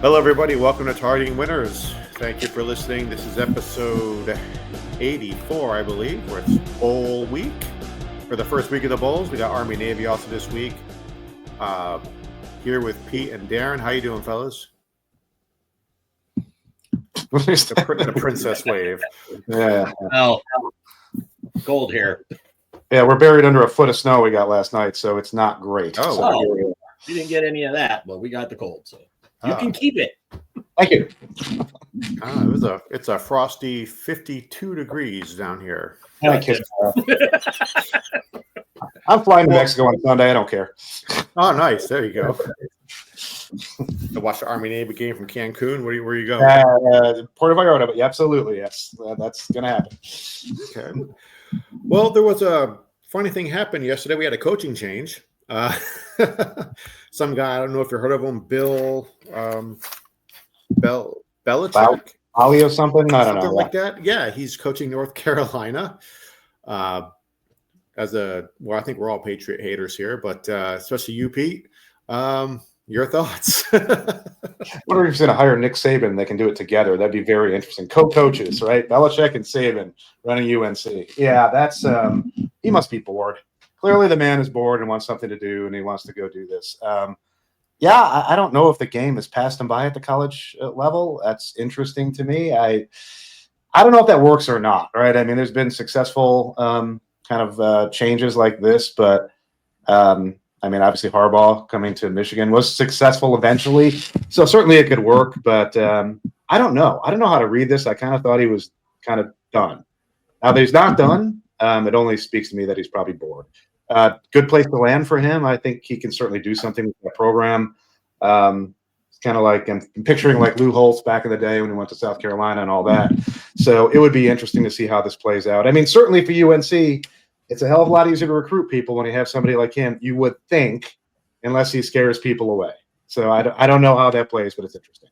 Hello, everybody. Welcome to Targeting Winners. Thank you for listening. This is episode 84, I believe, where it's bowl week. For the first week of the bowls, we got Army Navy also this week. Here with Pete and Darren. How you doing, fellas? The princess wave. Yeah. Well, cold here. Yeah, we're buried under a foot of snow we got last night, so it's not great. Oh, So, wow. We didn't get any of that, but we got the cold, so you can keep it. Thank you. It's a frosty 52 degrees down here. I'm flying to Mexico on Sunday. I don't care. Oh, nice. There you go. To watch the Army Navy game from Cancun. Where are you going? Puerto Vallarta, but yeah, absolutely, yes. That's going to happen. Okay. Well, there was a funny thing happened yesterday. We had a coaching change. Some guy, I don't know if you heard of him, Bill Belichick. Ali or something? I don't know. Something like that. Yeah, he's coaching North Carolina. I think we're all Patriot haters here, but especially you, Pete. Your thoughts? I wonder if he's going to hire Nick Saban. They can do it together. That'd be very interesting. Co-coaches, right? Belichick and Saban running UNC. Yeah, that's he must be bored. Clearly, the man is bored and wants something to do, and he wants to go do this. I don't know if the game has passed him by at the college level. That's interesting to me. I don't know if that works or not, right? I mean, there's been successful changes like this, but obviously Harbaugh coming to Michigan was successful eventually. So certainly it could work, but I don't know. I don't know how to read this. I kind of thought he was kind of done. Now that he's not done, it only speaks to me that he's probably bored. Good place to land for him. I think he can certainly do something with that program. It's kind of like I'm picturing like Lou Holtz back in the day when he went to South Carolina and all that. So it would be interesting to see how this plays out. I mean, certainly for UNC, it's a hell of a lot easier to recruit people when you have somebody like him, you would think, unless he scares people away. So I don't know how that plays, but it's interesting.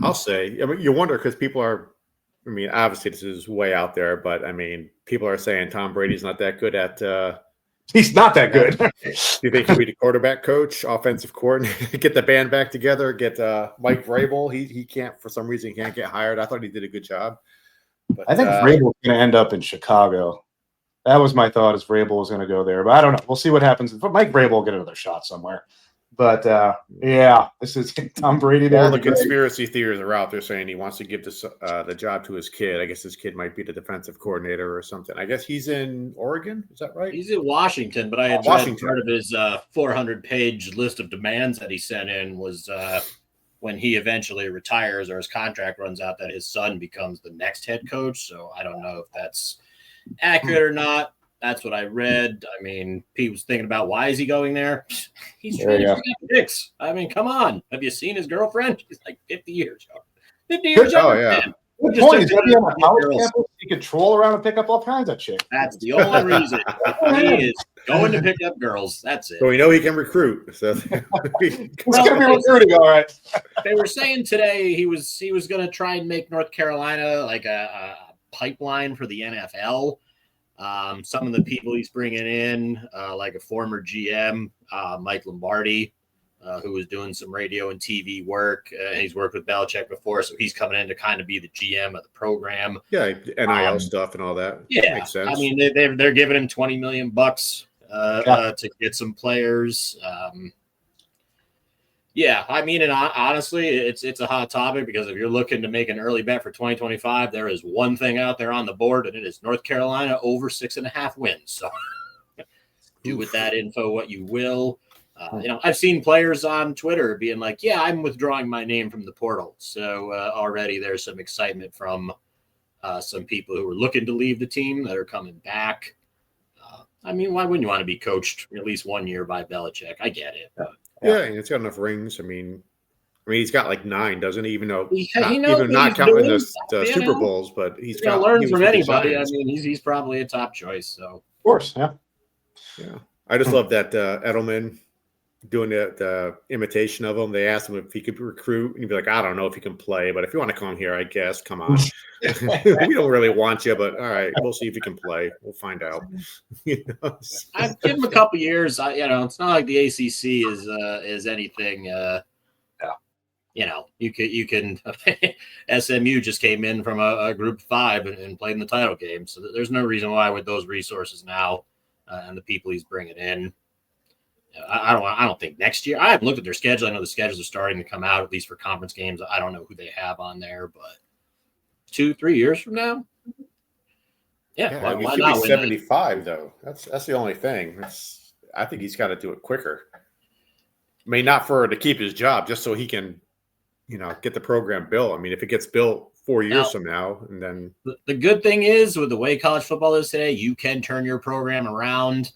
I'll say, you wonder because people are, obviously this is way out there, but people are saying Tom Brady's not that good at he's not that good. Do you think he'll be the quarterback coach, offensive coordinator, get the band back together, get Mike Vrabel? He can't, for some reason, he can't get hired. I thought he did a good job. But, I think Vrabel's going to end up in Chicago. That was my thought, is Vrabel was going to go there. But I don't know. We'll see what happens. Mike Vrabel will get another shot somewhere. But, this is Tom Brady there. All the conspiracy theories are out there saying he wants to give the job to his kid. I guess his kid might be the defensive coordinator or something. I guess he's in Oregon. Is that right? He's in Washington, but I had read part of his 400-page list of demands that he sent in was when he eventually retires or his contract runs out, that his son becomes the next head coach. So I don't know if that's accurate or not. That's what I read. Pete was thinking about why is he going there? He's trying to get picks. Come on. Have you seen his girlfriend? She's like 50 years young. 50 years young. Oh, yeah. Good point. He's going to be on a college campus. He could troll around and pick up all kinds of chicks. That's the only reason. He is going to pick up girls. That's it. So we know he can recruit. So he's going to be recruiting, all right. They were saying today he was going to try and make North Carolina like a pipeline for the NFL. Some of the people he's bringing in, like a former GM, Mike Lombardi, who was doing some radio and TV work. He's worked with Belichick before, so he's coming in to kind of be the GM of the program. Yeah, NIL stuff and all that. Yeah, that makes sense. They're giving him $20 million to get some players. And honestly, it's a hot topic because if you're looking to make an early bet for 2025, there is one thing out there on the board, and it is North Carolina over 6.5 wins. So do with that info what you will. I've seen players on Twitter being like, yeah, I'm withdrawing my name from the portal. So already there's some excitement from some people who are looking to leave the team that are coming back. Why wouldn't you want to be coached at least 1 year by Belichick? I get it. Yeah, and it's got enough rings. He's got like 9, doesn't he? Even though not counting the Super Bowls, but he's going to learn from anybody. He's probably a top choice. So of course, yeah. I just love that Edelman doing the imitation of him. They asked him if he could recruit, and he'd be like, I don't know if he can play, but if you want to come here, I guess, come on. We don't really want you, but all right, we'll see if he can play. We'll find out. I've given him a couple years. It's not like the ACC is anything you can SMU just came in from a group 5 and played in the title game. So there's no reason why with those resources now and the people he's bringing in. I don't think next year. I haven't looked at their schedule. I know the schedules are starting to come out, at least for conference games. I don't know who they have on there, but 2-3 years from now. Yeah, I mean, why he should not be win 75 though. That's the only thing. I think he's got to do it quicker. I mean, not to keep his job, just so he can, get the program built. I mean, if it gets built 4 years from now, and then the good thing is with the way college football is today, you can turn your program around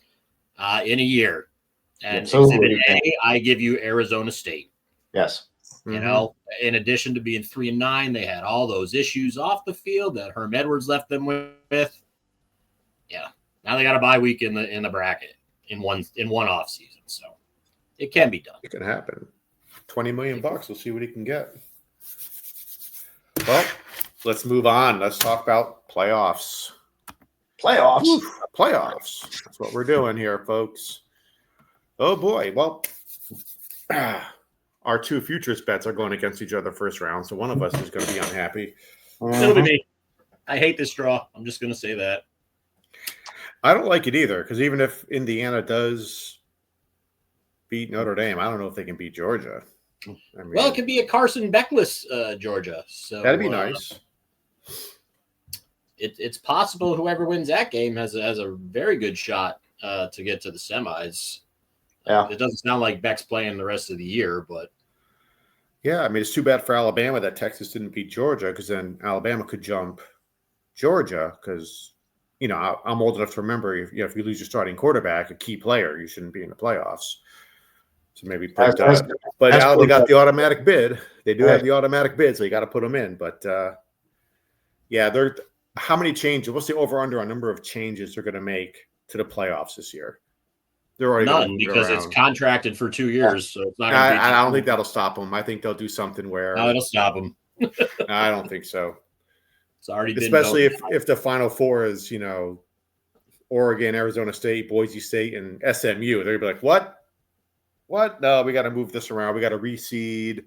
in a year. And Exhibit A, I give you Arizona State. Yes. In addition to being 3-9, they had all those issues off the field that Herm Edwards left them with. Yeah. Now they got a bye week in the bracket in one off season. So it can be done. It can happen. $20 million. We'll see what he can get. Well, let's move on. Let's talk about playoffs. Playoffs. Playoffs. That's what we're doing here, folks. Oh boy. Well, our 2 futures bets are going against each other first round, so one of us is going to be unhappy. It'll be me. I hate this draw. I'm just going to say that. I don't like it either, because even if Indiana does beat Notre Dame, I don't know if they can beat Georgia. I mean, well, it could be a Carson Beckless Georgia. So that'd be nice. It's possible whoever wins that game has a very good shot to get to the semis. Yeah. It doesn't sound like Beck's playing the rest of the year, but yeah, I mean, it's too bad for Alabama that Texas didn't beat Georgia, because then Alabama could jump Georgia, because I'm old enough to remember if you lose your starting quarterback, a key player, you shouldn't be in the playoffs. So maybe but now they got the automatic bid. They do have the automatic bid, so you got to put them in. But how many changes? What's the over/under on number of changes they're going to make to the playoffs this year? They're already none, because it's contracted for 2 years. So it's not. I don't think that'll stop them. I think they'll do something where. No, it'll stop them. I don't think so. It's already been especially if the Final Four is Oregon, Arizona State, Boise State, and SMU. They'll be like, what? No, we got to move this around. We got to reseed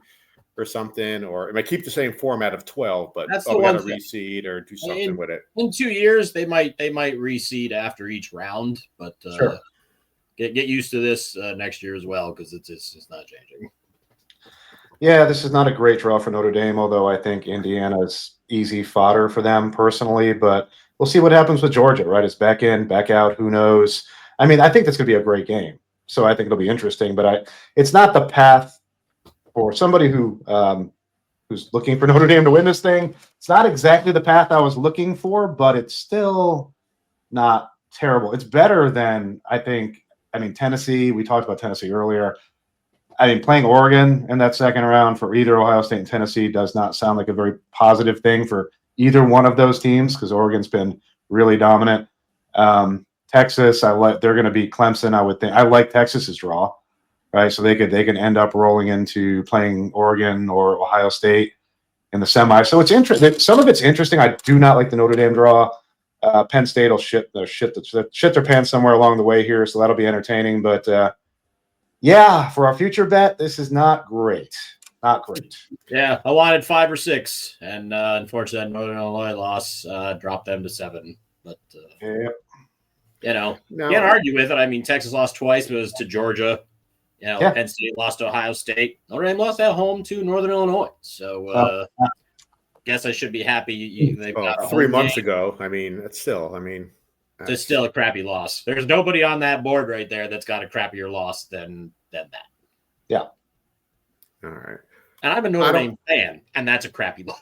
or something, or it might keep the same format of 12, but we got to reseed or do something with it. In 2 years, they might reseed after each round, but sure. Get used to this next year as well, because it's not changing. Yeah, this is not a great draw for Notre Dame, although I think Indiana's easy fodder for them personally. But we'll see what happens with Georgia, right? It's back in, back out. Who knows? I mean, I think that's going to be a great game. So I think it'll be interesting. But it's not the path for somebody who's looking for Notre Dame to win this thing. It's not exactly the path I was looking for, but it's still not terrible. It's better than, Tennessee. We talked about Tennessee earlier. Playing Oregon in that second round for either Ohio State and Tennessee does not sound like a very positive thing for either one of those teams, because Oregon's been really dominant. Texas, they're going to beat Clemson. I would think. I like Texas's draw, right? So they can end up rolling into playing Oregon or Ohio State in the semi. So it's interesting. Some of it's interesting. I do not like the Notre Dame draw. Penn State will shit their pants somewhere along the way here, so that'll be entertaining. But for our future bet, this is not great. Not great. Yeah, I wanted 5 or 6, and unfortunately, Northern Illinois loss dropped them to 7. But can't argue with it. Texas lost twice, but it was to Georgia. Penn State lost to Ohio State. NotreAme lost at home to Northern Illinois. So guess I should be happy. They've got 3 months ago. It's still. It's still a crappy loss. There's nobody on that board right there that's got a crappier loss than that. Yeah. All right. And I'm a Notre Dame fan, and that's a crappy loss.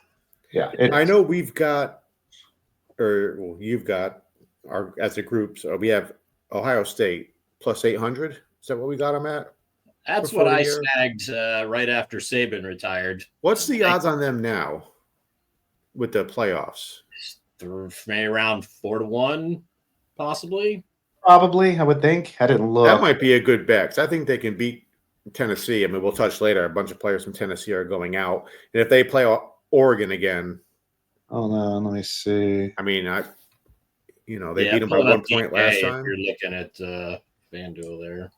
Yeah. I know you've got, as a group, so we have Ohio State plus 800. Is that what we got them at? That's what I snagged right after Saban retired. What's the odds on them now with the playoffs? Maybe around 4-1, possibly. Probably, I would think. I didn't look. That might be a good bet, 'cause I think they can beat Tennessee. We'll touch later. A bunch of players from Tennessee are going out, and if they play Oregon again, oh no, let me see. they beat them by 1 point last time. If you're looking at FanDuel there.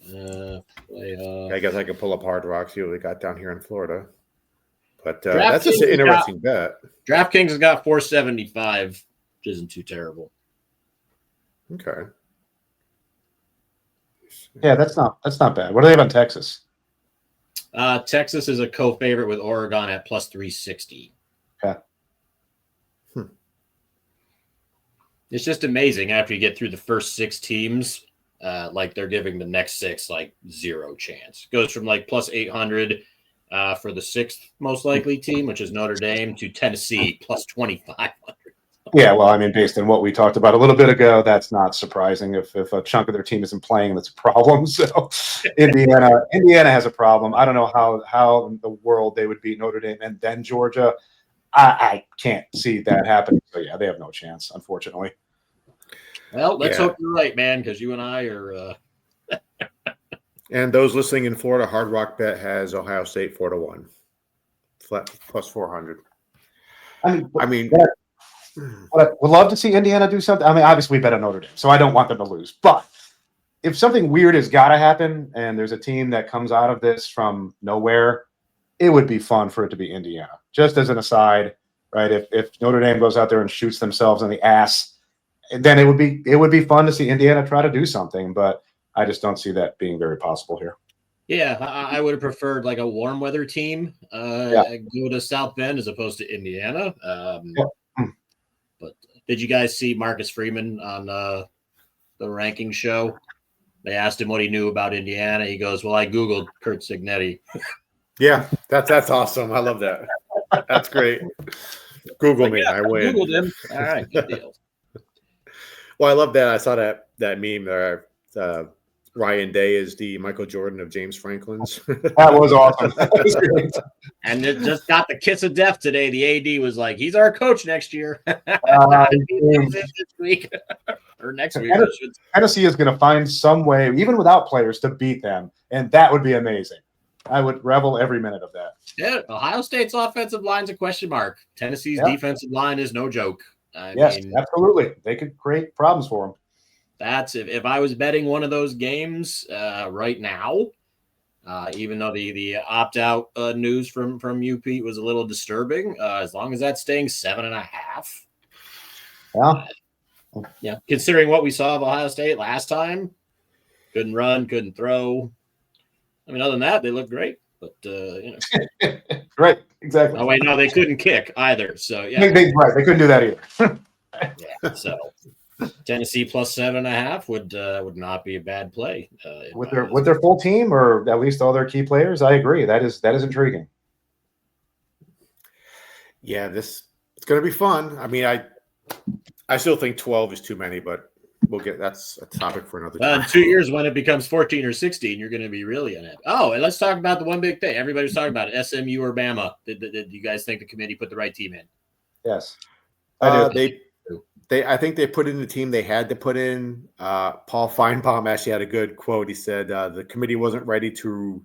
Playoff. I guess I could pull up Hard Rock, see what we got down here in Florida. But DraftKings that's just an has interesting bet. DraftKings has got 475, which isn't too terrible. Okay. Yeah, that's not bad. What do they have on Texas? Texas is a co-favorite with Oregon at plus 360. Okay. It's just amazing after you get through the first 6 teams, like they're giving the next 6 like zero chance. Goes from like plus 800 for the 6th most likely team, which is Notre Dame, to Tennessee plus 2,500. Yeah, well, I mean, based on what we talked about a little bit ago, that's not surprising. If a chunk of their team isn't playing, that's a problem. So Indiana has a problem. I don't know how in the world they would beat Notre Dame and then Georgia. I can't see that happening. So yeah, they have no chance, unfortunately. Well, let's hope you're right, man, because you and I are. And those listening in Florida, Hard Rock Bet has Ohio State 4-1, flat plus 400. I mean, I would love to see Indiana do something. I mean, obviously we bet on Notre Dame, so I don't want them to lose. But if something weird has got to happen, and there's a team that comes out of this from nowhere, it would be fun for it to be Indiana. Just as an aside, right? If Notre Dame goes out there and shoots themselves in the ass, then it would be fun to see Indiana try to do something. But I just don't see that being very possible here. Yeah, I would have preferred like a warm weather team go to South Bend as opposed to Indiana. But did you guys see Marcus Freeman on the ranking show? They asked him what he knew about Indiana. He goes, "Well, I Googled Kurt Signetti." Yeah, that's awesome. I love that. That's great. Google me. I win. Googled him. All right, good deal. Well, I love that. I saw that meme there. Ryan Day is the Michael Jordan of James Franklin's. That was awesome. That was great. And it just got the kiss of death today. The AD was like, "He's our coach next year." This week or next week. Tennessee is going to find some way, even without players, to beat them, and that would be amazing. I would revel every minute of that. Yeah, Ohio State's offensive line's a question mark. Tennessee's defensive line is no joke. I mean, absolutely. They could create problems for them. That's if I was betting one of those games right now, even though the opt-out news from you, Pete, was a little disturbing, as long as that's staying 7.5. Yeah. Considering what we saw of Ohio State last time, couldn't run, couldn't throw. I mean, other than that, they looked great. But right, exactly. Oh wait, no, they couldn't kick either. So yeah, they couldn't do that either. Yeah, so Tennessee plus 7.5 would not be a bad play with their full team, or at least all their key players. I agree. That is intriguing. Yeah, it's going to be fun. I mean, I still think 12 is too many, but that's a topic for another time. In 2 years, when it becomes 14 or 16, you're going to be really unhappy. Oh, and let's talk about the one big thing. Everybody's talking about it. SMU or Bama. Did you guys think the committee put the right team in? Yes. I think they put in the team they had to put in. Paul Feinbaum actually had a good quote. He said the committee wasn't ready to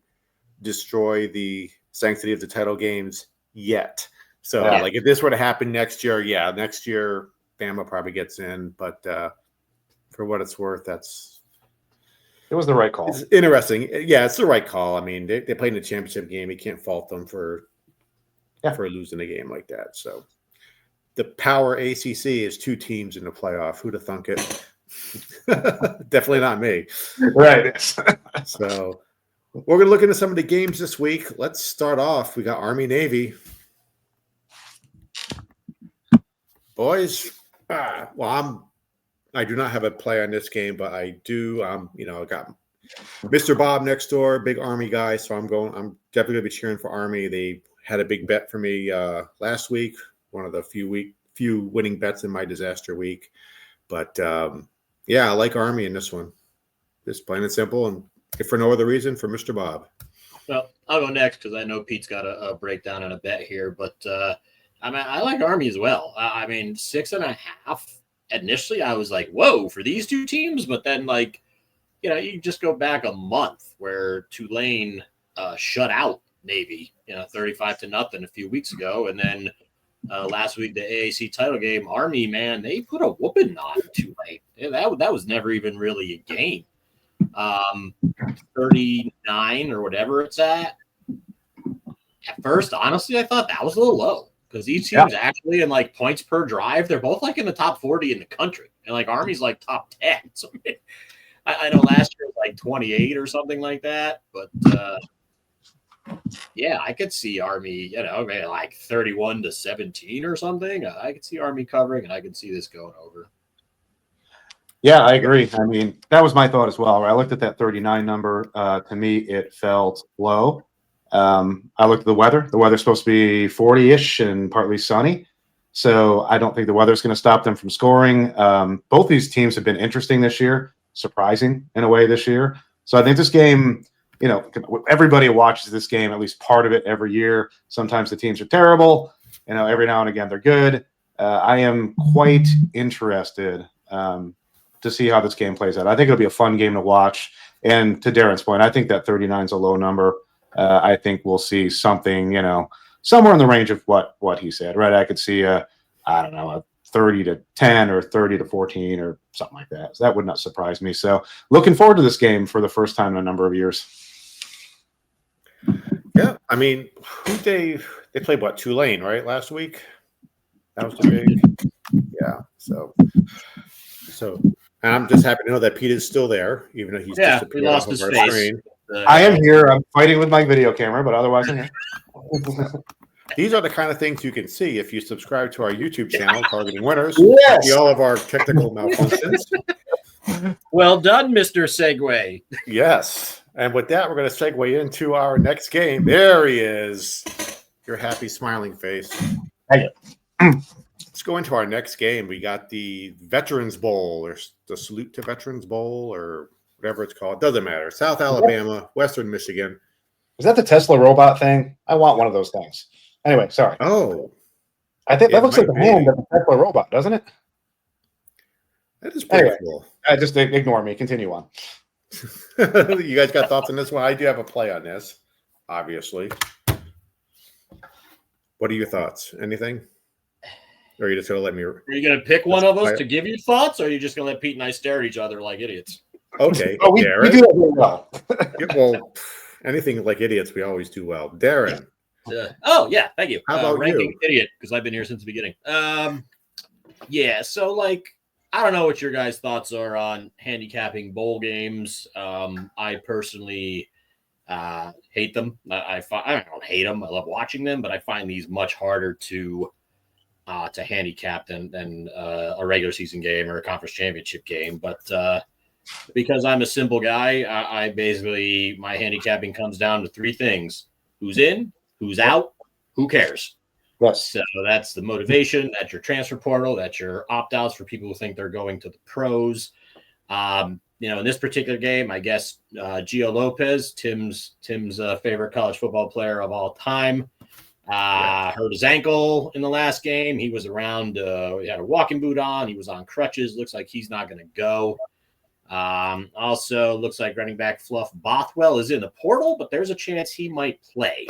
destroy the sanctity of the title games yet. So, like, if this were to happen next year, next year Bama probably gets in. But for what it's worth, it was the right call. It's interesting. Yeah, it's the right call. I mean, they played in a championship game. You can't fault them for losing a game like that. So. The power ACC is 2 teams in the playoff. Who'd have thunk it? Definitely not me. Right. So we're going to look into some of the games this week. Let's start off. We got Army-Navy. Boys, I do not have a play on this game, but I do. I got Mr. Bob next door, big Army guy. So I'm definitely going to be cheering for Army. They had a big bet for me last week. One of the few winning bets in my disaster week. But, I like Army in this one. Just plain and simple, and if for no other reason, for Mr. Bob. Well, I'll go next because I know Pete's got a breakdown and a bet here. But, I like Army as well. 6.5. Initially, I was like, whoa, for these 2 teams. But then, you just go back a month where Tulane shut out Navy, 35-0 a few weeks ago. And then last week, the AAC title game, Army, man, they put a whooping on Tulane. That was never even really a game. um, 39 or whatever it's at. At first, honestly, I thought that was a little low because each team's actually in like points per drive. They're both like in the top 40 in the country, and like Army's like top 10. So I know last year was like 28 or something like that, but yeah, I could see Army, maybe like 31-17 or something. I could see Army covering, and I could see this going over. Yeah, I agree. I mean, that was my thought as well. I looked at that 39 number. To me, it felt low. I looked at the weather. The weather's supposed to be 40-ish and partly sunny. So I don't think the weather's going to stop them from scoring. Both these teams have been interesting this year, surprising in a way this year. So I think this game, everybody watches this game, at least part of it every year. Sometimes the teams are terrible. Every now and again they're good. I am quite interested to see how this game plays out. I think it'll be a fun game to watch. And to Darren's point, I think that 39 is a low number. I think we'll see something, somewhere in the range of what he said, right? I could see a 30-10 or 30-14 or something like that. So that would not surprise me. So looking forward to this game for the first time in a number of years. Yeah, I mean, they played Tulane, right, last week? That was the big, yeah. So, and I'm just happy to know that Pete is still there, even though he's we lost his face. I am here. I'm fighting with my video camera, but otherwise I'm here. These are the kind of things you can see if you subscribe to our YouTube channel, Targeting Winners. Yes. See all of our technical malfunctions. Well done, Mr. Segway. Yes. And with that, we're going to segue into our next game. There he is. Your happy, smiling face. Hey. Let's go into our next game. We got the Veterans Bowl, or the Salute to Veterans Bowl, or whatever it's called. Doesn't matter. South Alabama, Western Michigan. Is that the Tesla robot thing? I want one of those things. Anyway, sorry. Oh. I think that looks like the hand of the Tesla robot, doesn't it? That is pretty cool. Just ignore me. Continue on. You guys got thoughts on this one? I do have a play on this, obviously. What are your thoughts? Anything? Or are you just going to let me? Are you going to pick one of us to give you thoughts, or are you just going to let Pete and I stare at each other like idiots? Okay. We do that really well. Yeah, well, anything like idiots, we always do well. Darren. Yeah, thank you. How about ranking you? Idiot, because I've been here since the beginning. Yeah, so I don't know what your guys' thoughts are on handicapping bowl games. I personally hate them. I don't hate them. I love watching them, but I find these much harder to handicap than a regular season game or a conference championship game. But because I'm a simple guy, I basically, my handicapping comes down to three things: who's in, who's out, who cares. Yes. So that's the motivation. That's your transfer portal. That's your opt-outs for people who think they're going to the pros. In this particular game, I guess Gio Lopez, Tim's favorite college football player of all time, hurt his ankle in the last game. He was around. He had a walking boot on. He was on crutches. Looks like he's not going to go. Also, looks like running back Fluff Bothwell is in the portal, but there's a chance he might play.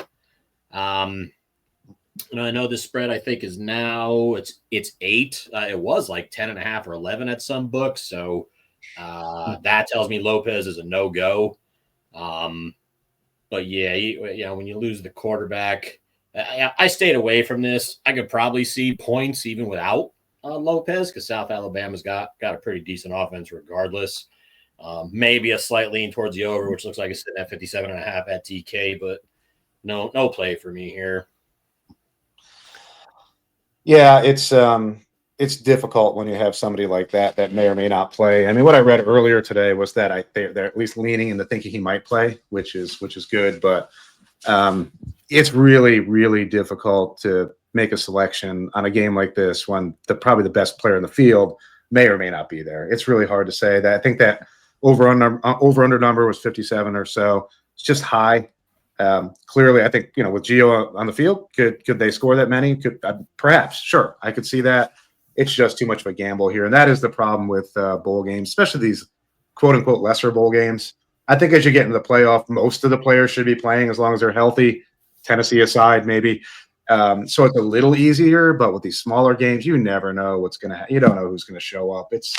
I know the spread, I think, is now it's 8. It was like 10.5 or 11 at some books. So that tells me Lopez is a no-go. But yeah, when you lose the quarterback, I stayed away from this. I could probably see points even without Lopez, because South Alabama's got a pretty decent offense regardless. Maybe a slight lean towards the over, which looks like it's sitting at 57.5 at DK, but no play for me here. Yeah, it's difficult when you have somebody like that may or may not play. I mean, what I read earlier today was that they're at least leaning into thinking he might play, which is good. But it's really, really difficult to make a selection on a game like this when probably the best player in the field may or may not be there. It's really hard to say. That I think that over under number was 57 or so. It's just high. Clearly, I think, with Gio on the field, could they score that many? Perhaps, sure, I could see that. It's just too much of a gamble here, and that is the problem with bowl games, especially these quote unquote lesser bowl games. I think as you get into the playoff, most of the players should be playing as long as they're healthy. Tennessee aside, maybe. So it's a little easier, but with these smaller games, you never know what's going to. You don't know who's going to show up. It's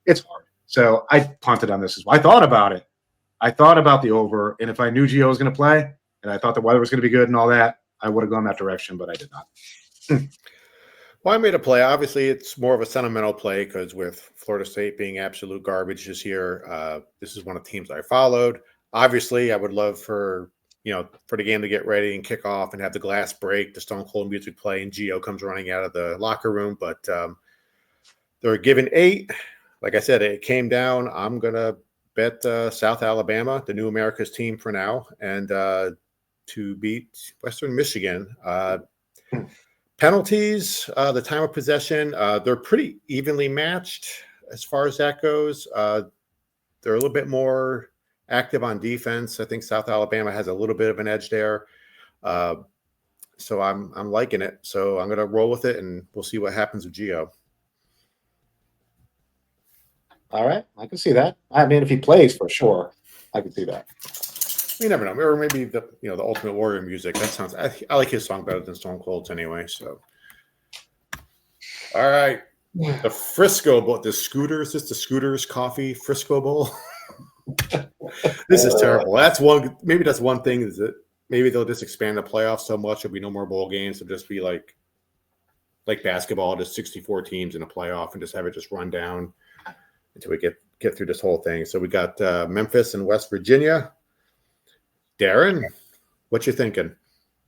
hard. So I punted on this as well. I thought about it. I thought about the over, and if I knew Gio was going to play, and I thought the weather was going to be good and all that, I would have gone that direction, but I did not. Well, I made a play. Obviously, it's more of a sentimental play because with Florida State being absolute garbage this year, this is one of the teams I followed. Obviously, I would love for the game to get ready and kick off and have the glass break, the Stone Cold music play, and Gio comes running out of the locker room. But they're given 8. Like I said, it came down. I'm gonna bet South Alabama, the new America's team for now, and to beat Western Michigan. Penalties, the time of possession, they're pretty evenly matched as far as that goes. They're a little bit more active on defense. I think South Alabama has a little bit of an edge there. So I'm liking it. So I'm going to roll with it, and we'll see what happens with Gio. All right, I can see that. I mean, if he plays for sure, I can see that. You never know, or maybe the Ultimate Warrior music. That sounds. I like his song better than Stone Cold's anyway. So, all right, the Frisco Bowl, the Scooters. This the Scooters Coffee Frisco Bowl. This is terrible. That's one. Maybe that's one thing. Is that maybe they'll just expand the playoffs so much there'll be no more bowl games. It'll just be like basketball, just 64 teams in a playoff, and just have it just run down until we get through this whole thing. So we got Memphis and West Virginia. Darren, what you thinking?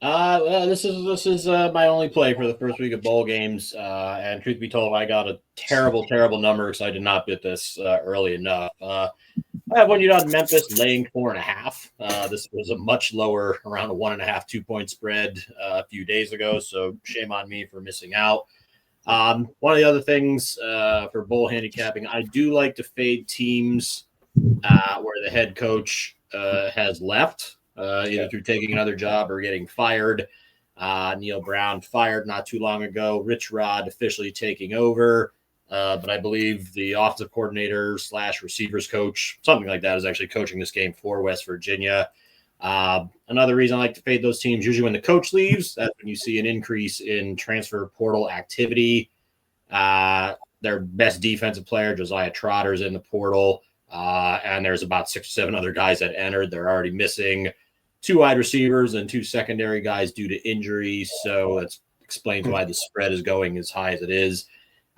Well, this is my only play for the first week of bowl games. And truth be told, I got a terrible number because I did not bet this early enough. I have one on Memphis laying 4.5. This was a much lower, around a 1.5, 2-point spread a few days ago. So shame on me for missing out. One of the other things for bowl handicapping, I do like to fade teams where the head coach has left, either through taking another job or getting fired. Neil Brown fired not too long ago. Rich Rod officially taking over. But I believe the offensive coordinator / receivers coach, something like that, is actually coaching this game for West Virginia. Another reason I like to fade those teams, usually when the coach leaves, that's when you see an increase in transfer portal activity. Their best defensive player, Josiah Trotter, is in the portal. And there's about 6 or 7 other guys that entered. They're already missing 2 wide receivers and 2 secondary guys due to injuries. So that explains why the spread is going as high as it is.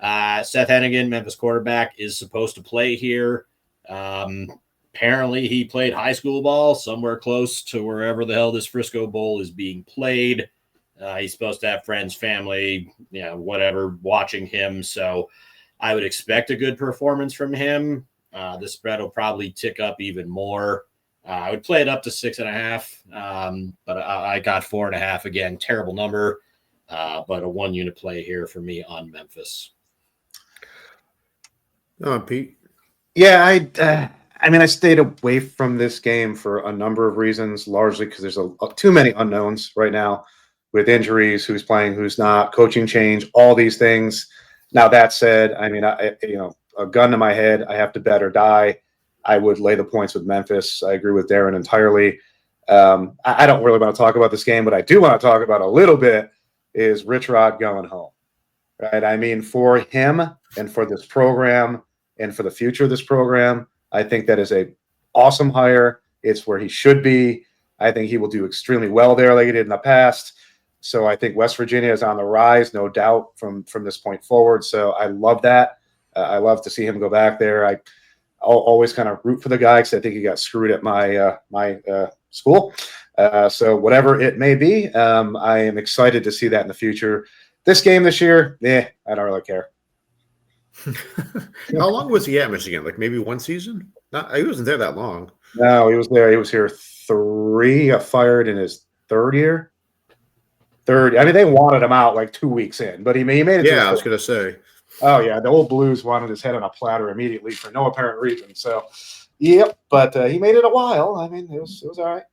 Seth Hennigan, Memphis quarterback, is supposed to play here. Apparently he played high school ball somewhere close to wherever the hell this Frisco Bowl is being played. He's supposed to have friends, family, whatever, watching him. So I would expect a good performance from him. The spread will probably tick up even more. I would play it up to 6.5, but I got 4.5 again. Terrible number, but a 1-unit play here for me on Memphis. Pete. Yeah, I stayed away from this game for a number of reasons, largely because there's too many unknowns right now with injuries, who's playing, who's not, coaching change, all these things. Now, that said, a gun to my head, I have to bet or die. I would lay the points with Memphis. I agree with Darren entirely. I don't really want to talk about this game, but I do want to talk about a little bit is Rich Rod going home, right? I mean, for him and for this program and for the future of this program, I think that is a awesome hire. It's where he should be. I think he will do extremely well there like he did in the past. So I think West Virginia is on the rise, no doubt, from this point forward. So I love that. I love to see him go back there. I'll always kind of root for the guy because I think he got screwed at my school. So whatever it may be, I am excited to see that in the future. This game this year, I don't really care. How long was he at Michigan? Like maybe 1 season? He wasn't there that long. No, he was there. He was here 3. Got fired in his 3rd year. I mean, they wanted him out like 2 weeks in, but he made it. Yeah, I was going to say. Oh, yeah. The old Blues wanted his head on a platter immediately for no apparent reason. So, yep. But he made it a while. I mean, it was all right.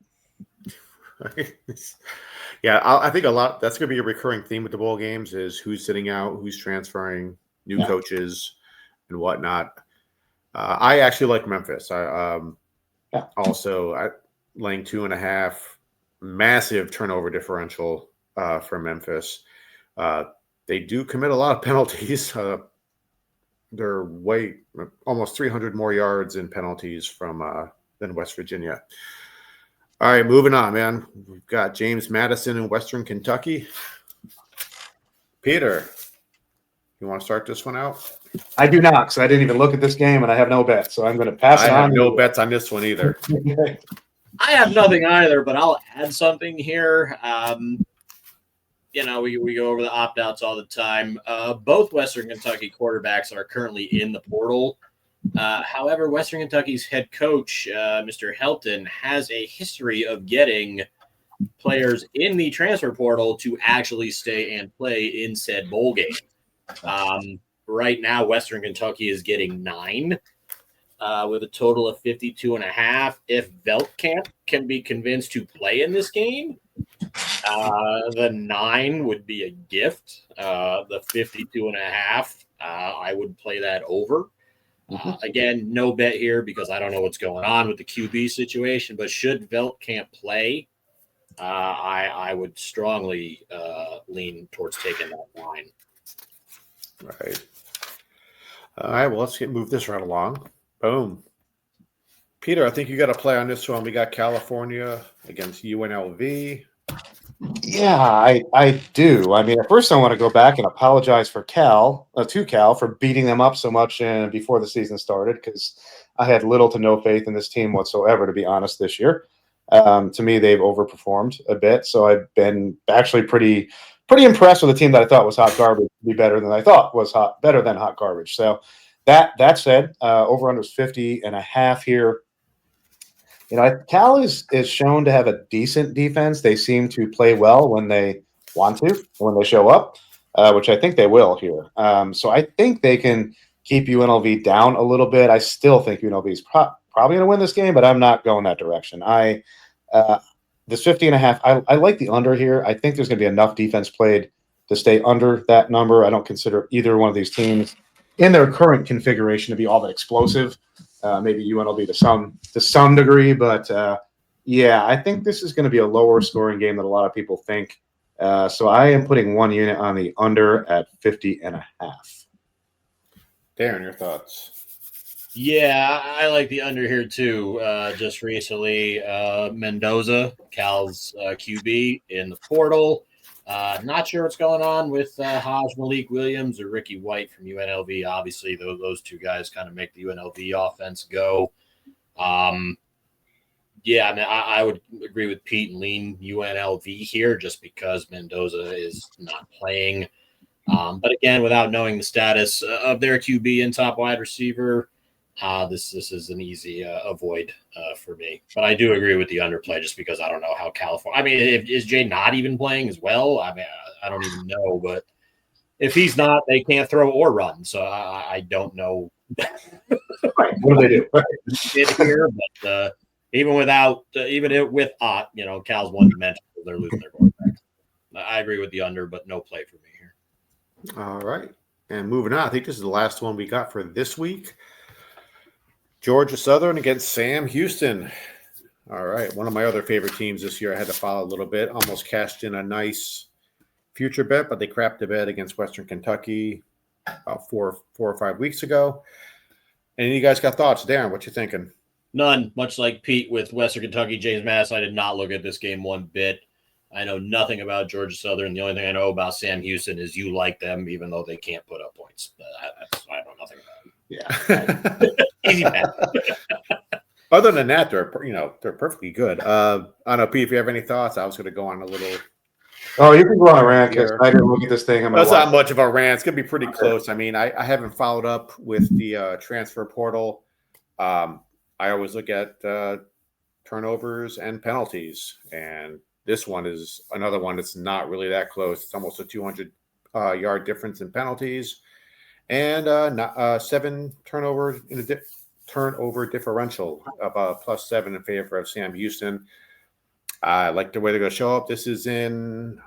Yeah, I think that's going to be a recurring theme with the bowl games is who's sitting out, who's transferring, new coaches, and whatnot. I actually like Memphis. Also laying 2.5, massive turnover differential for Memphis. They do commit a lot of penalties. They're almost 300 more yards in penalties from than West Virginia. All right, moving on, man. We've got James Madison in Western Kentucky. Peter, you want to start this one out? I do not, because I didn't even look at this game, and I have no bet. So I'm going to pass I it on. have no bets on this one either. I have nothing either, but I'll add something here. We go over the opt-outs all the time. Both Western Kentucky quarterbacks are currently in the portal. However, Western Kentucky's head coach, Mr. Helton, has a history of getting players in the transfer portal to actually stay and play in said bowl game. Right now, Western Kentucky is getting 9 with a total of 52.5. If Veldkamp can be convinced to play in this game, the 9 would be a gift. The 52.5, I would play that over. Again, no bet here because I don't know what's going on with the QB situation, but should Veldkamp play, I would strongly lean towards taking that 9. Right. All right, well, let's move this right along. Boom. Peter, I think you got to play on this one. We got California against UNLV. Yeah, I do. I mean, at first I want to go back and apologize to Cal for beating them up so much before the season started, because I had little to no faith in this team whatsoever, to be honest, this year. To me, they've overperformed a bit, so I've been actually pretty impressed with a team that I thought was hot garbage to be better than I thought was better than hot garbage. So that said, over under 50.5 here. Cal is shown to have a decent defense. They seem to play well when they want to, when they show up, which I think they will here. So I think they can keep UNLV down a little bit. I still think UNLV is probably going to win this game, but I'm not going that direction. This 50.5, I like the under here. I think there's going to be enough defense played to stay under that number. I don't consider either one of these teams in their current configuration to be all that explosive. Maybe UNLV to some degree, but I think this is going to be a lower scoring game than a lot of people think. So I am putting 1 unit on the under at 50.5. Darren, your thoughts? Yeah, I like the under here too. Just recently, Mendoza, Cal's QB, in the portal. Not sure what's going on with Hajj Malik Williams or Ricky White from UNLV. Obviously, those two guys kind of make the UNLV offense go. I would agree with Pete and lean UNLV here just because Mendoza is not playing. But again, without knowing the status of their QB and top wide receiver, this is an easy avoid for me. But I do agree with the underplay just because I don't know how California. I mean, is Jay not even playing as well? I mean, I don't even know. But if he's not, they can't throw or run. So I don't know. Right. What do they do? Here, but even with Ott, Cal's one dimensional. They're losing their quarterback. I agree with the under, but no play for me here. All right. And moving on, I think this is the last one we got for this week. Georgia Southern against Sam Houston. All right. One of my other favorite teams this year. I had to follow a little bit. Almost cashed in a nice future bet, but they crapped the bed against Western Kentucky about four or 5 weeks ago. And you guys got thoughts? Darren, what you thinking? None. Much like Pete with Western Kentucky, James Madison, I did not look at this game one bit. I know nothing about Georgia Southern. The only thing I know about Sam Houston is you like them, even though they can't put up points. But I know nothing about them. Yeah. Easy bet. Other than that, they're perfectly good. I don't know, Pete, if you have any thoughts, I was going to go on a little. Oh, you can go on a rant because I didn't look at this thing. That's not much of a rant. It's going to be pretty close. I mean, I haven't followed up with the transfer portal. I always look at turnovers and penalties, and this one is another one that's not really that close. It's almost a 200-yard difference in penalties, and 7 turnovers in a turnover differential of +7 in favor of Sam Houston. I like the way they're going to show up. This is in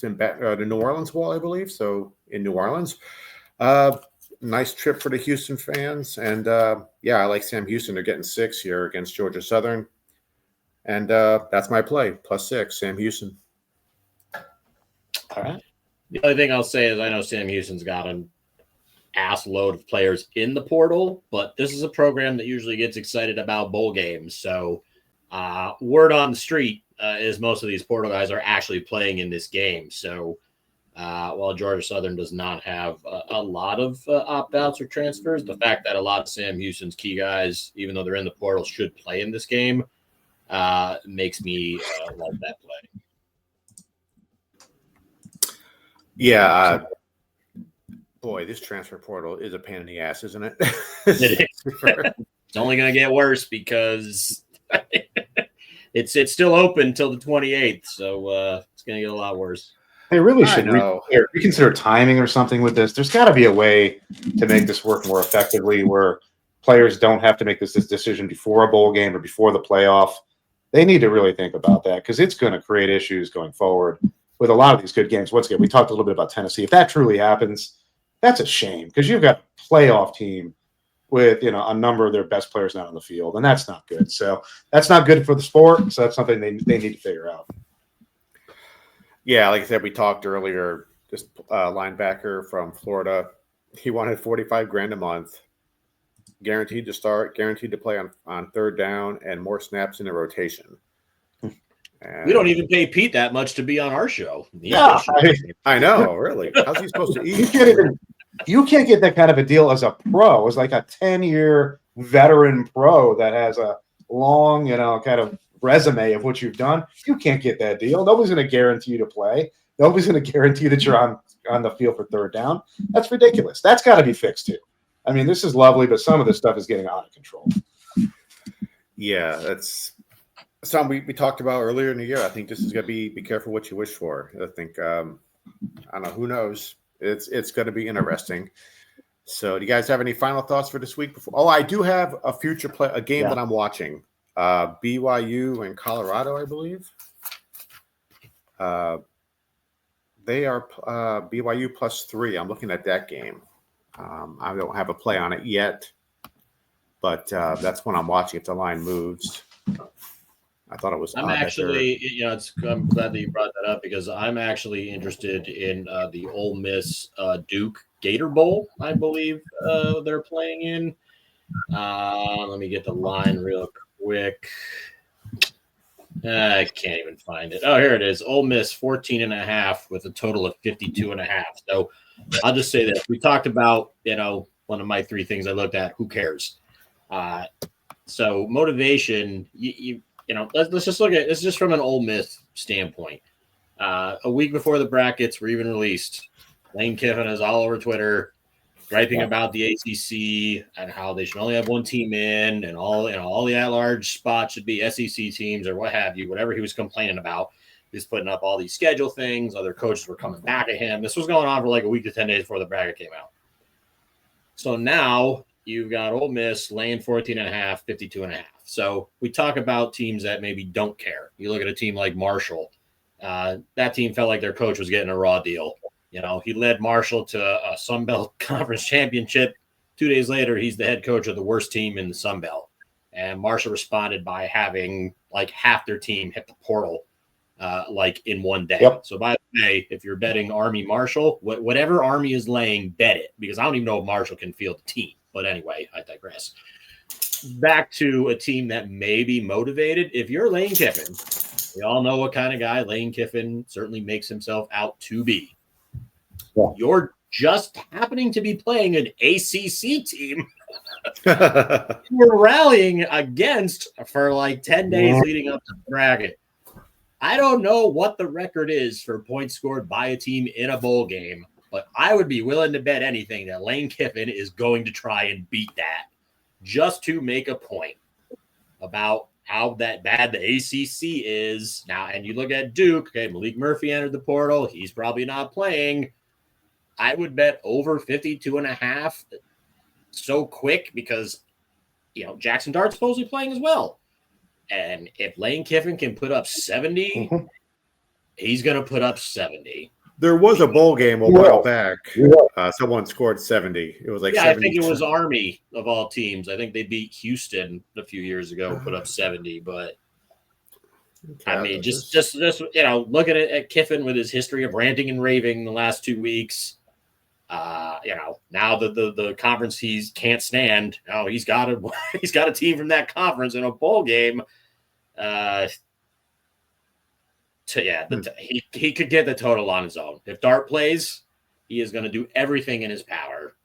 the New Orleans Bowl, I believe. So in New Orleans, nice trip for the Houston fans. And I like Sam Houston. They're getting 6 here against Georgia Southern. And that's my play, +6, Sam Houston. All right. The only thing I'll say is I know Sam Houston's got an ass load of players in the portal, but this is a program that usually gets excited about bowl games. So word on the street is most of these portal guys are actually playing in this game. So while Georgia Southern does not have a lot of opt-outs or transfers, the fact that a lot of Sam Houston's key guys, even though they're in the portal, should play in this game makes me love that play. Yeah. Boy, this transfer portal is a pain in the ass, isn't it? It is. It's only going to get worse because it's still open till the 28th, so it's going to get a lot worse. They really should reconsider timing or something with this. There's got to be a way to make this work more effectively where players don't have to make this decision before a bowl game or before the playoff. They need to really think about that because it's going to create issues going forward with a lot of these good games. Once again, we talked a little bit about Tennessee. If that truly happens, that's a shame because you've got a playoff team with a number of their best players not on the field, and that's not good. So that's not good for the sport. So that's something they need to figure out. Yeah, like I said, we talked earlier. This linebacker from Florida, he wanted $45,000 a month, guaranteed to start, guaranteed to play on third down, and more snaps in the rotation. And we don't even pay Pete that much to be on our show. Yeah, I know, really. How's he supposed to eat? You can't get that kind of a deal as a pro, as like a 10-year veteran pro that has a long, kind of resume of what you've done. You can't get that deal. Nobody's going to guarantee you to play. Nobody's going to guarantee that you're on the field for third down. That's ridiculous. That's got to be fixed too. I mean, this is lovely, but some of this stuff is getting out of control. Yeah, that's something we talked about earlier in the year. I think this is going to be careful what you wish for. I think, I don't know, who knows? It's going to be interesting. So do you guys have any final thoughts for this week? I do have a future a game that I'm watching. BYU and Colorado, I believe. They are BYU +3. I'm looking at that game. I don't have a play on it yet, but that's when I'm watching if the line moves. I thought it was. I'm actually, I'm glad that you brought that up because I'm actually interested in the Ole Miss Duke Gator Bowl. I believe they're playing in. Let me get the line real quick. I can't even find it. Oh, here it is. Ole Miss 14.5 with a total of 52.5. So I'll just say this. We talked about, one of my three things I looked at. Who cares? So motivation, let's just look at this just from an Ole Miss standpoint. A week before the brackets were even released, Lane Kiffin is all over Twitter griping about the ACC and how they should only have one team in, and all the at-large spots should be SEC teams or what have you. Whatever he was complaining about, he was putting up all these schedule things. Other coaches were coming back at him. This was going on for like a week to 10 days before the bracket came out. So now you've got Ole Miss laying 14.5, 52.5. So we talk about teams that maybe don't care. You look at a team like Marshall. That team felt like their coach was getting a raw deal. He led Marshall to a Sun Belt Conference championship. 2 days later, he's the head coach of the worst team in the Sun Belt. And Marshall responded by having like half their team hit the portal in one day. Yep. So by the way, if you're betting Army Marshall, whatever Army is laying, bet it, because I don't even know if Marshall can field the team. But anyway, I digress. Back to a team that may be motivated. If you're Lane Kiffin, we all know what kind of guy Lane Kiffin certainly makes himself out to be. Yeah. You're just happening to be playing an ACC team you're rallying against for like 10 days leading up to the bracket. I don't know what the record is for points scored by a team in a bowl game, but I would be willing to bet anything that Lane Kiffin is going to try and beat that just to make a point about how that bad the ACC is now. And you look at Duke, okay, Malik Murphy entered the portal. He's probably not playing. I would bet over 52.5 so quick because, Jackson Dart's supposedly playing as well. And if Lane Kiffin can put up 70, he's going to put up 70. There was a bowl game a while back. Someone scored 70. It was like 70. I think it was Army of all teams. I think they beat Houston a few years ago, put up 70. But I mean, just looking at Kiffin with his history of ranting and raving the last 2 weeks, Now the conference he can't stand. Oh, he's got a team from that conference in a bowl game. He could get the total on his own. If Dart plays, he is going to do everything in his power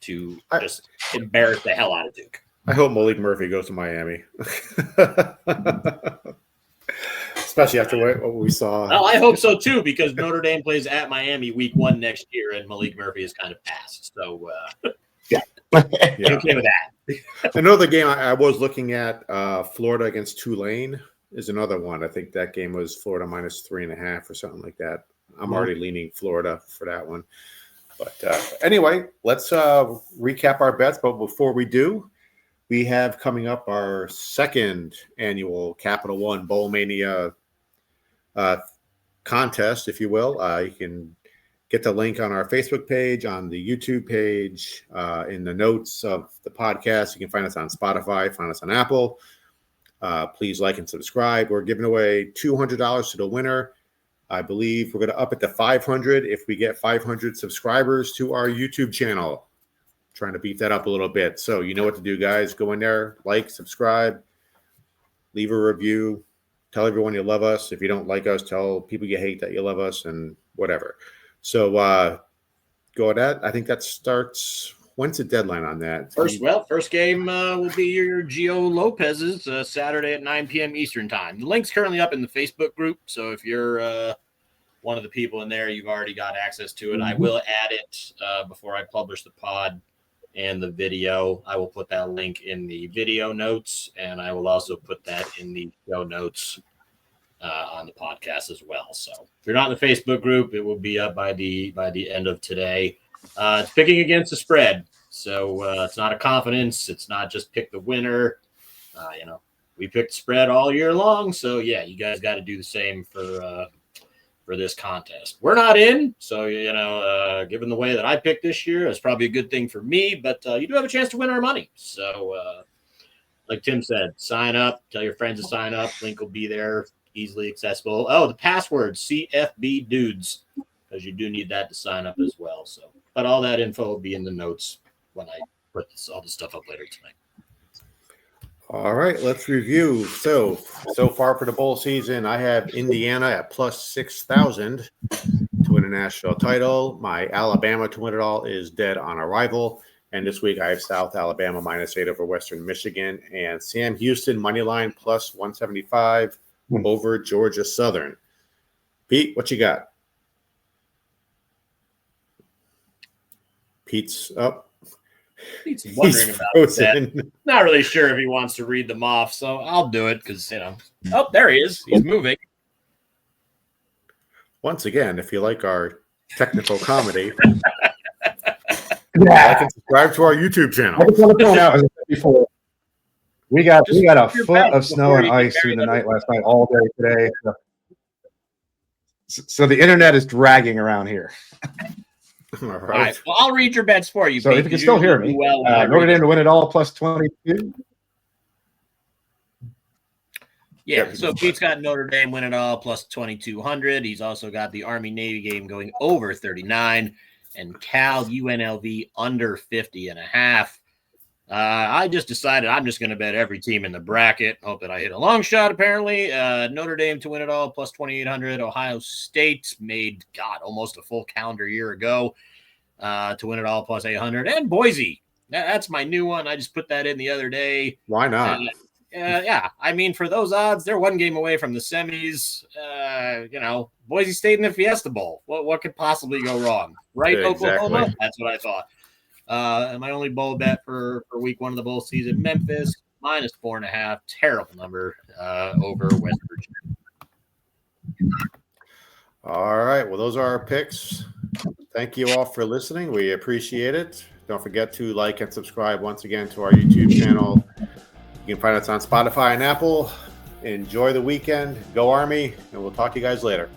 to just embarrass the hell out of Duke. I hope Malik Murphy goes to Miami. Especially after what we saw. Well, I hope so too, because Notre Dame plays at Miami week 1 next year, and Malik Murphy is kind of passed. So, okay with that. Another game I was looking at, Florida against Tulane is another one. I think that game was Florida minus 3.5 or something like that. I'm already leaning Florida for that one. But anyway, let's recap our bets. But before we do, we have coming up our second annual Capital One Bowl Mania contest, if you will. You can get the link on our Facebook page, on the YouTube page, in the notes of the podcast. You can find us on Spotify, find us on Apple. Please like and subscribe. We're giving away $200 to the winner. I believe we're going to up it to 500 if we get 500 subscribers to our YouTube channel. Trying to beat that up a little bit. So you know what to do, guys. Go in there, like, subscribe, leave a review, tell everyone you love us. If you don't like us, tell people you hate that you love us and whatever. So go at that. I think that starts. When's the deadline on that? First game will be your Gio Lopez's Saturday at 9 p.m. Eastern time. The link's currently up in the Facebook group, so if you're one of the people in there, you've already got access to it. I will add it before I publish the pod and the video. I will put that link in the video notes, and I will also put that in the show notes on the podcast as well. So if you're not in the Facebook group, it will be up by the end of today. It's picking against the spread, so it's not a confidence. It's not just pick the winner. We picked spread all year long, so yeah, you guys got to do the same for this contest. We're not in, so given the way that I picked this year, it's probably a good thing for me. But you do have a chance to win our money. So, like Tim said, sign up. Tell your friends to sign up. Link will be there, easily accessible. Oh, the password CFB Dudes, because you do need that to sign up as well. So. But all that info will be in the notes when I put all this stuff up later tonight. All right, let's review. So far for the bowl season, I have Indiana at plus 6,000 to win a national title. My Alabama to win it all is dead on arrival. And this week I have South Alabama minus 8 over Western Michigan and Sam Houston money line plus 175 over Georgia Southern. Pete, what you got? Pete's up. Pete's wondering about that. Not really sure if he wants to read them off, so I'll do it because, oh, there he is. He's moving. Once again, if you like our technical comedy, like and subscribe to our YouTube channel. I just want to point out, as I said before, we got a foot of snow and ice through the night last night, all day today. So the internet is dragging around here. All right. All right. Well, I'll read your bets for you. So Pete, if you can still hear me, Notre Dame to win it all plus 22. Yeah, so Pete's got Notre Dame win it all plus 2,200. He's also got the Army-Navy game going over 39 and Cal UNLV under 50.5. I just decided I'm just going to bet every team in the bracket. Hope that I hit a long shot, apparently. Notre Dame to win it all, plus 2,800. Ohio State made, almost a full calendar year ago to win it all, plus 800. And Boise. That's my new one. I just put that in the other day. Why not? Yeah. I mean, for those odds, they're one game away from the semis. Boise State in the Fiesta Bowl. What could possibly go wrong? Right, yeah, Oklahoma? Exactly. That's what I thought. And my only bowl bet for week 1 of the bowl season, Memphis, minus 4.5. Terrible number over West Virginia. All right. Well, those are our picks. Thank you all for listening. We appreciate it. Don't forget to like and subscribe once again to our YouTube channel. You can find us on Spotify and Apple. Enjoy the weekend. Go Army, and we'll talk to you guys later.